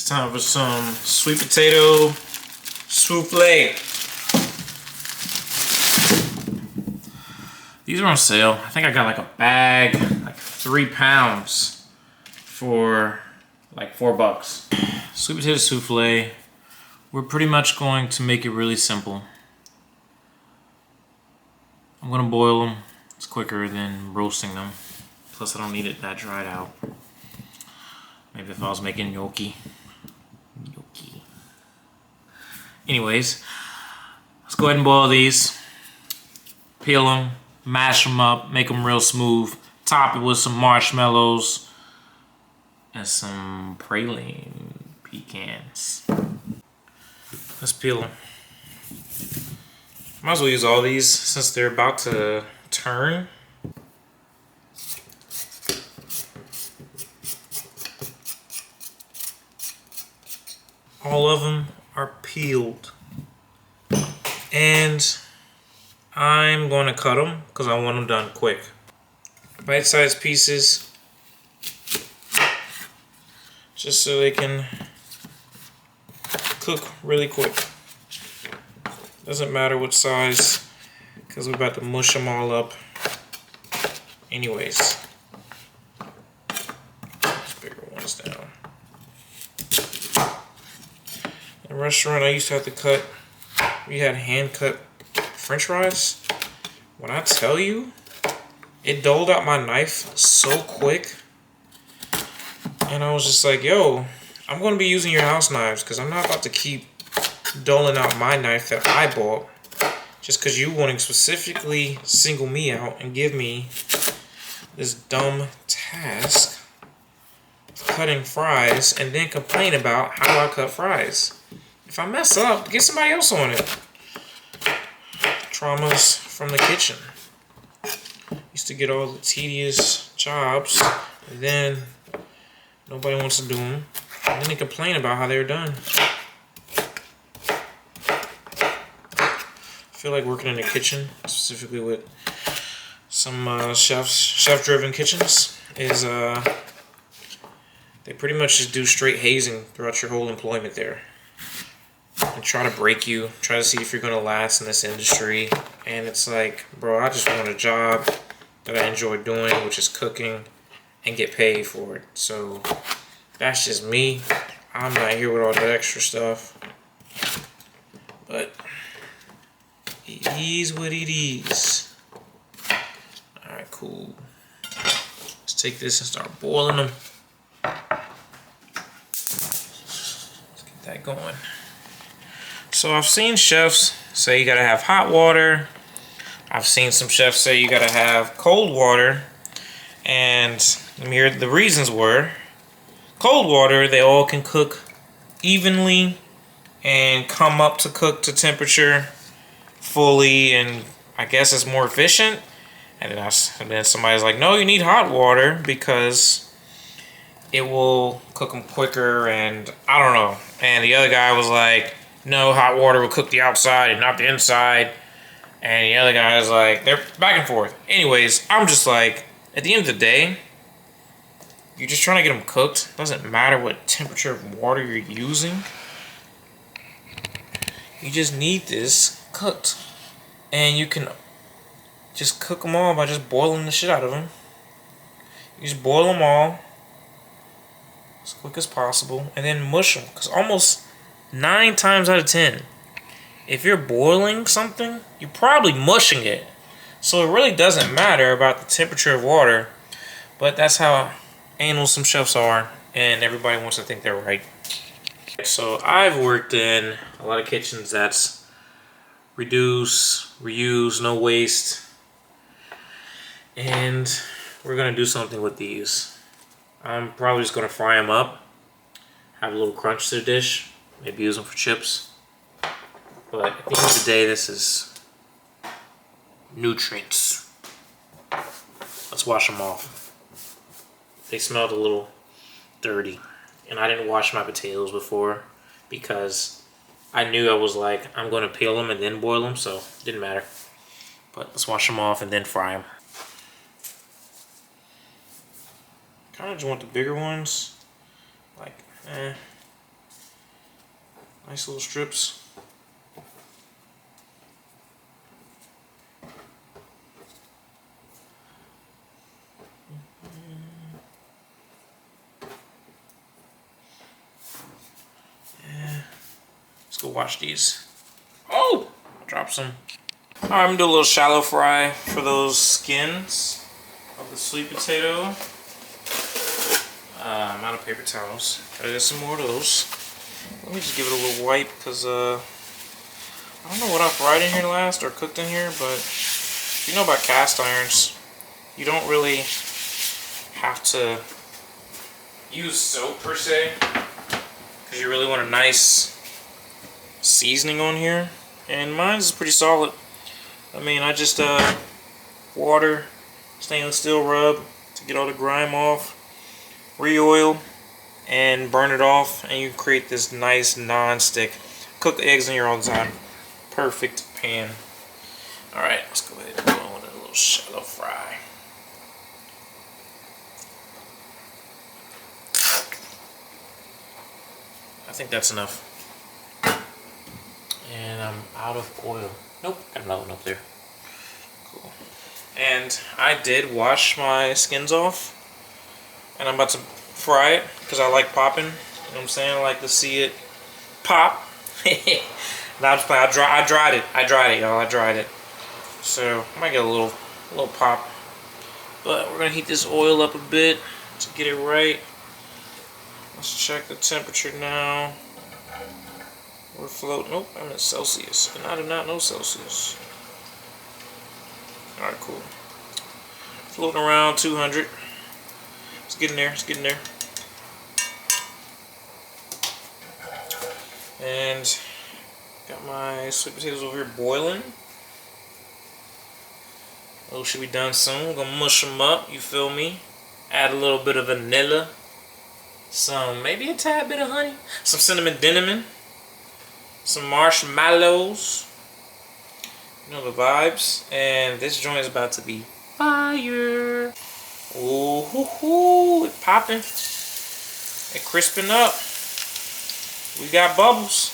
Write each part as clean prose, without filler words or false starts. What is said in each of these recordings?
It's time for some sweet potato souffle. These are on sale. I think I got like a bag, like 3 pounds for like $4. Sweet potato souffle. We're pretty much going to make it really simple. I'm gonna boil them. It's quicker than roasting them. Plus I don't need it that dried out. Maybe if I was making gnocchi. Anyways, let's go ahead and boil these. Peel them, mash them up, make them real smooth. Top it with some marshmallows and some praline pecans. Let's peel them. Might as well use all these since they're about to turn. All of them are peeled. And I'm going to cut them because I want them done quick. Bite-sized pieces. Just so they can cook really quick. Doesn't matter what size because we're about to mush them all up anyways. These bigger ones down. In a restaurant I used to have to cut, we had hand cut French fries. When I tell you, it doled out my knife so quick. And I was just like, yo, I'm going to be using your house knives because I'm not about to keep doling out my knife that I bought just because you wanting specifically single me out and give me this dumb task of cutting fries and then complain about how I cut fries. If I mess up, get somebody else on it. Traumas from the kitchen. Used to get all the tedious jobs, and then nobody wants to do them, and then they complain about how they're done. I feel like working in the kitchen, specifically with some chef-driven kitchens, is they pretty much just do straight hazing throughout your whole employment there. And try to break you, try to see if you're gonna last in this industry. And it's like, bro, I just want a job that I enjoy doing, which is cooking, and get paid for it. So that's just me. I'm not here with all the extra stuff. But it is what it is. Alright, cool. Let's take this and start boiling them. Let's get that going. So I've seen chefs say you gotta have hot water. I've seen some chefs say you gotta have cold water. And let me hear the reasons were. Cold water, they all can cook evenly and come up to cook to temperature fully, and I guess it's more efficient. And then somebody's like, no, you need hot water because it will cook them quicker, and I don't know. And the other guy was like, no, hot water will cook the outside and not the inside. And the other guy is like, they're back and forth. Anyways, I'm just like, at the end of the day, you're just trying to get them cooked. Doesn't matter what temperature of water you're using. You just need this cooked. And you can just cook them all by just boiling the shit out of them. You just boil them all as quick as possible and then mush them. Because almost 9 times out of 10, if you're boiling something, you're probably mushing it. So it really doesn't matter about the temperature of water, but that's how anal some chefs are, and everybody wants to think they're right. So I've worked in a lot of kitchens that's reduce, reuse, no waste, and we're gonna do something with these. I'm probably just gonna fry them up, have a little crunch to the dish. Maybe use them for chips. But at the end of the day, this is nutrients. Let's wash them off. They smelled a little dirty. And I didn't wash my potatoes before because I knew I was like, I'm going to peel them and then boil them, so it didn't matter. But let's wash them off and then fry them. Kind of just want the bigger ones. Like, Nice little strips. Yeah. Let's go wash these. Oh! Drop some. Alright, I'm gonna do a little shallow fry for those skins of the sweet potato. I'm out of paper towels. Gotta get some more of those. Let me just give it a little wipe because I don't know what I fried in here last or cooked in here, but if you know about cast irons, you don't really have to use soap per se because you really want a nice seasoning on here. And mine is pretty solid. I mean, I just water, stainless steel rub to get all the grime off, re-oil, and burn it off, and you create this nice non-stick. Cook eggs in here all the time. Perfect pan. Alright, let's go ahead and go on with a little shallow fry. I think that's enough. And I'm out of oil. Nope, got another one up there. Cool. And I did wash my skins off. And I'm about to fry it because I like popping. You know what I'm saying? I like to see it pop. Now I'm just playing. I dried it, y'all. I dried it. So I might get a little pop. But we're gonna heat this oil up a bit to get it right. Let's check the temperature now. We're floating. Nope, I'm in Celsius, and I do not know Celsius. All right, cool. Floating around 200. It's getting there. It's getting there. And got my sweet potatoes over here boiling. Those should be done soon. We're gonna mush them up. You feel me? Add a little bit of vanilla. Maybe a tad bit of honey. Some cinnamon. Some marshmallows. You know the vibes. And this joint is about to be fire. Ooh, hoo, hoo. It's popping. It's crisping up. We got bubbles.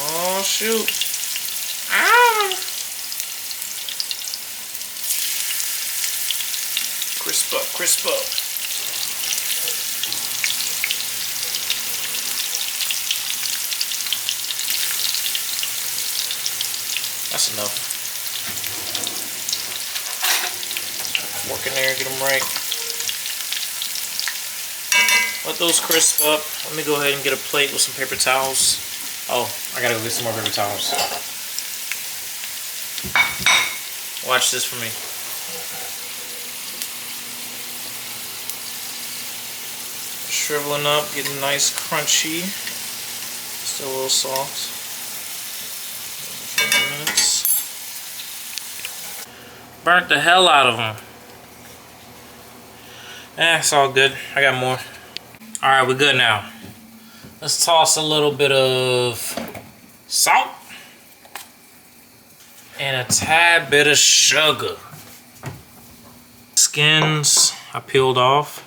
Oh, shoot. Ah! Crisp up, crisp up. That's enough. Work in there, get them right. Let those crisp up. Let me go ahead and get a plate with some paper towels. Oh, I gotta go get some more paper towels. Watch this for me. Shriveling up, getting nice crunchy. Still a little soft. Burnt the hell out of them. It's all good. I got more. Alright, we're good now. Let's toss a little bit of salt and a tad bit of sugar. Skins I peeled off,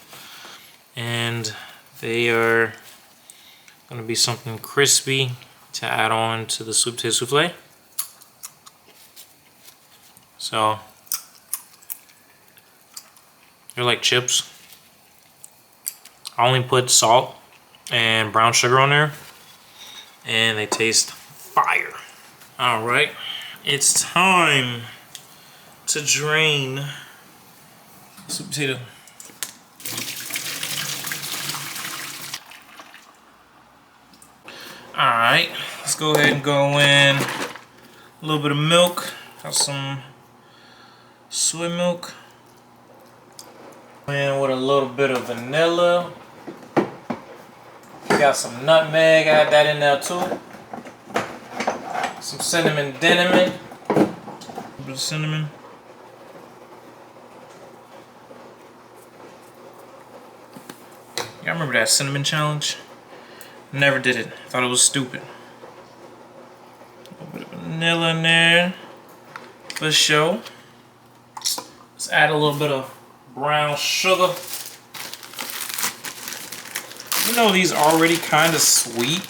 and they are going to be something crispy to add on to the sweet potato souffle. So they're like chips. I only put salt and brown sugar on there, and they taste fire. All right, it's time to drain the sweet potato. All right, let's go ahead and go in a little bit of milk. Got some soy milk. In with a little bit of vanilla. Got some nutmeg, add that in there too. Some cinnamon. A little bit of cinnamon. Y'all remember that cinnamon challenge? Never did it. Thought it was stupid. A little bit of vanilla in there for show. Let's add a little bit of brown sugar. even though these are already kind of sweet,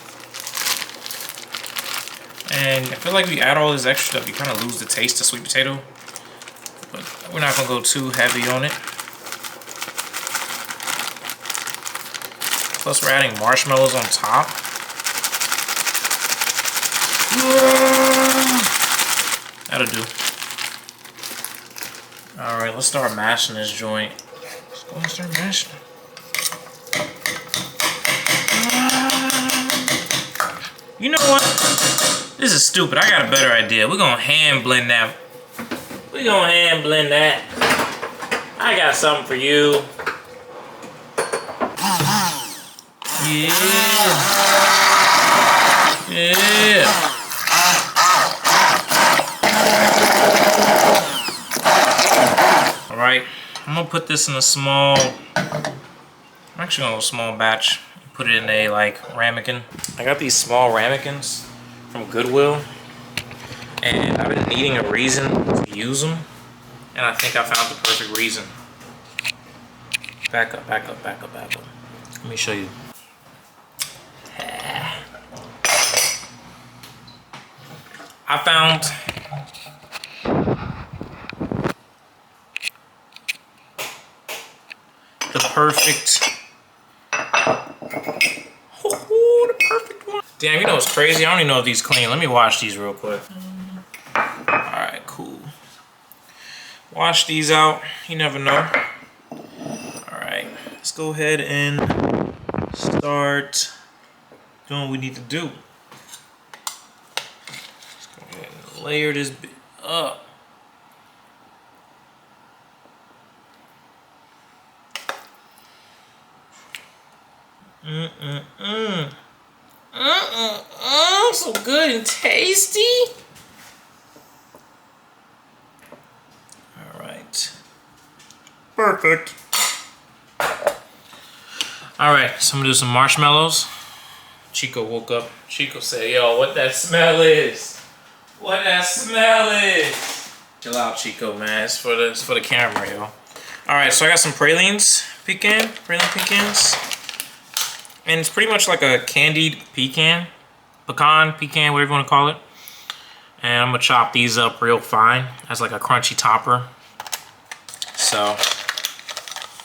and I feel like if you add all this extra stuff, you kind of lose the taste of sweet potato. But we're not gonna go too heavy on it. Plus, we're adding marshmallows on top. That'll do. All right, let's start mashing this joint. Let's go and start mashing. You know what? This is stupid. I got a better idea. We're gonna hand blend that. We're gonna hand blend that. I got something for you. Yeah. Yeah. All right. I'm gonna put this in a small. I'm actually gonna go small batch. Put it in a like ramekin. I got these small ramekins from Goodwill, and I've been needing a reason to use them, and I think I found the perfect reason. Back up, back up, back up, back up. Let me show you. I found the perfect. Oh, the perfect one. Damn, you know what's crazy? I don't even know if these clean. Let me wash these real quick. Alright, cool. Wash these out. You never know. Alright, let's go ahead and start doing what we need to do. Let's go ahead and layer this bit up. So good and tasty. All right. Perfect. All right, so I'm gonna do some marshmallows. Chico woke up. Chico said, yo, what that smell is? What that smell is? Chill out, Chico, man. It's for the camera, yo. All right, so I got some pralines pecans. And it's pretty much like a candied pecan, whatever you want to call it. And I'm gonna chop these up real fine as like a crunchy topper. So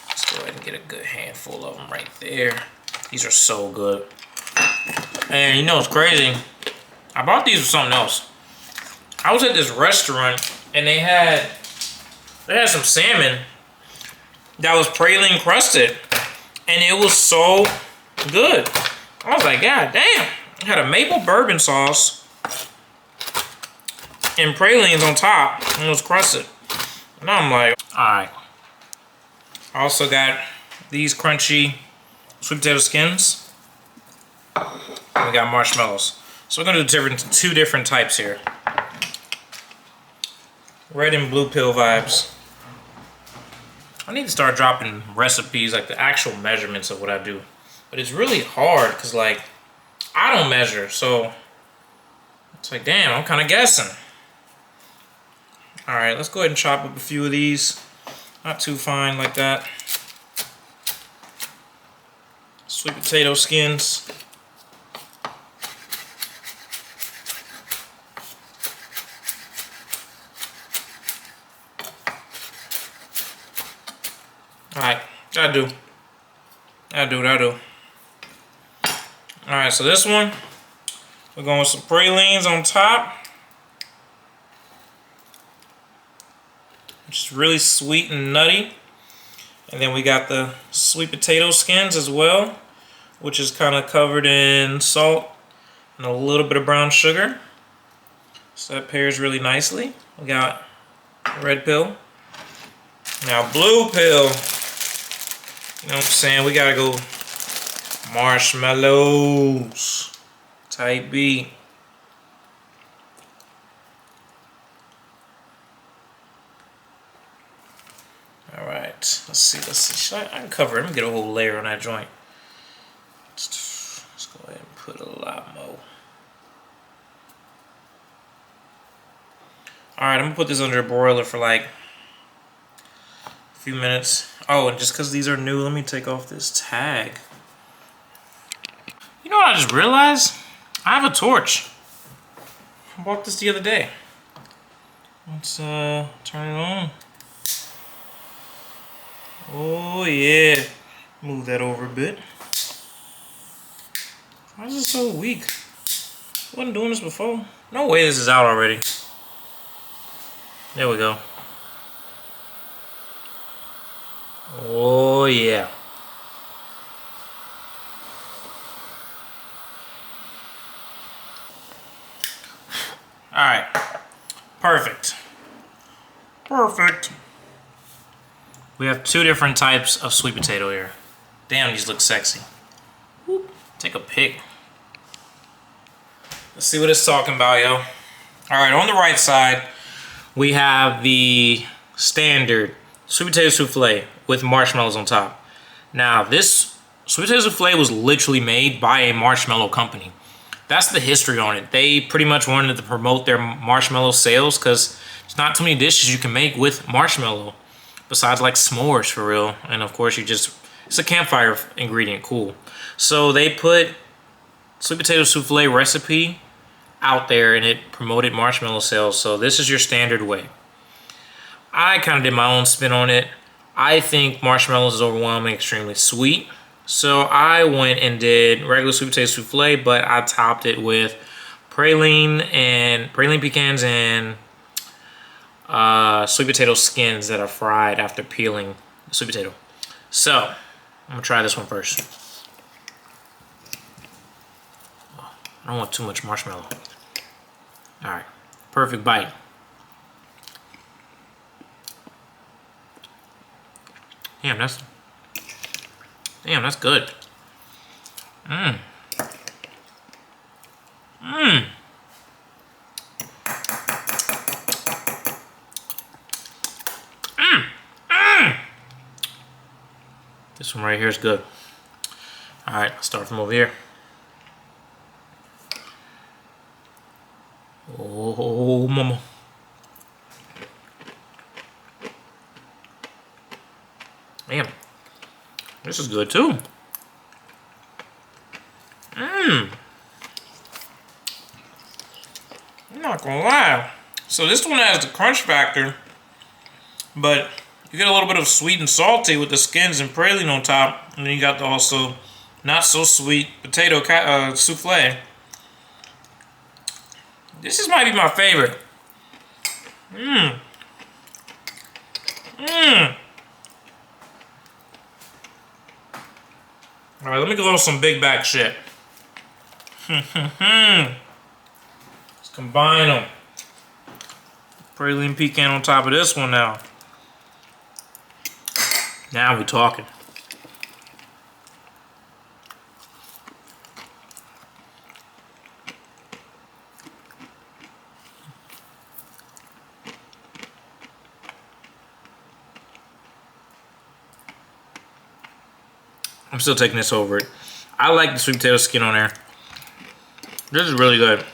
let's go ahead and get a good handful of them right there. These are so good. And you know what's crazy? I bought these with something else. I was at this restaurant and they had some salmon that was praline crusted, and it was so good. I was like, God damn. I had a maple bourbon sauce and pralines on top, and it was crusted. And I'm like, all right. I also got these crunchy sweet potato skins. And we got marshmallows. So we're gonna do two different types here. Red and blue pill vibes. I need to start dropping recipes, like the actual measurements of what I do. But it's really hard because, like, I don't measure, so it's like, damn, I'm kind of guessing. All right, let's go ahead and chop up a few of these. Not too fine like that. Sweet potato skins. All right, that'll do. All right, so this one, we're going with some pralines on top. Just really sweet and nutty. And then we got the sweet potato skins as well, which is kind of covered in salt and a little bit of brown sugar. So that pairs really nicely. We got red pill. Now blue pill, you know what I'm saying? We gotta go marshmallows. Type B. Alright, let's see. I can cover it. Let me get a whole layer on that joint. Let's go ahead and put a lot more. Alright, I'm gonna put this under a broiler for like a few minutes. Oh, and just because these are new, let me take off this tag. You know what I just realized? I have a torch. I bought this the other day. Let's turn it on. Oh yeah. Move that over a bit. Why is it so weak? I wasn't doing this before. No way this is out already. There we go. Oh yeah. Alright. Perfect. Perfect. We have two different types of sweet potato here. Damn, these look sexy. Whoop. Take a pic. Let's see what it's talking about, yo. Alright, on the right side, we have the standard sweet potato souffle with marshmallows on top. Now, this sweet potato souffle was literally made by a marshmallow company. That's the history on it. They pretty much wanted to promote their marshmallow sales because there's not too many dishes you can make with marshmallow besides like s'mores for real. And of course, it's a campfire ingredient, cool. So they put sweet potato souffle recipe out there and it promoted marshmallow sales. So this is your standard way. I kind of did my own spin on it. I think marshmallows is overwhelmingly extremely sweet. So I went and did regular sweet potato souffle, but I topped it with praline pecans and sweet potato skins that are fried after peeling the sweet potato. So I'm gonna try this one first. I don't want too much marshmallow. All right, perfect bite. Damn, that's good. Mmm. Mmm. Mmm. Mmm. This one right here is good. All right, let's start from over here. Oh, mama. Damn. This is good too. Mmm. I'm not gonna lie. So this one has the crunch factor, but you get a little bit of sweet and salty with the skins and praline on top, and then you got the also not so sweet potato souffle. This might be my favorite. Mmm. Mmm. All right, let me go on some big back shit. Let's combine them. Praline pecan on top of this one now. Now we're talking. I'm still taking this over it. I like the sweet potato skin on there. This is really good.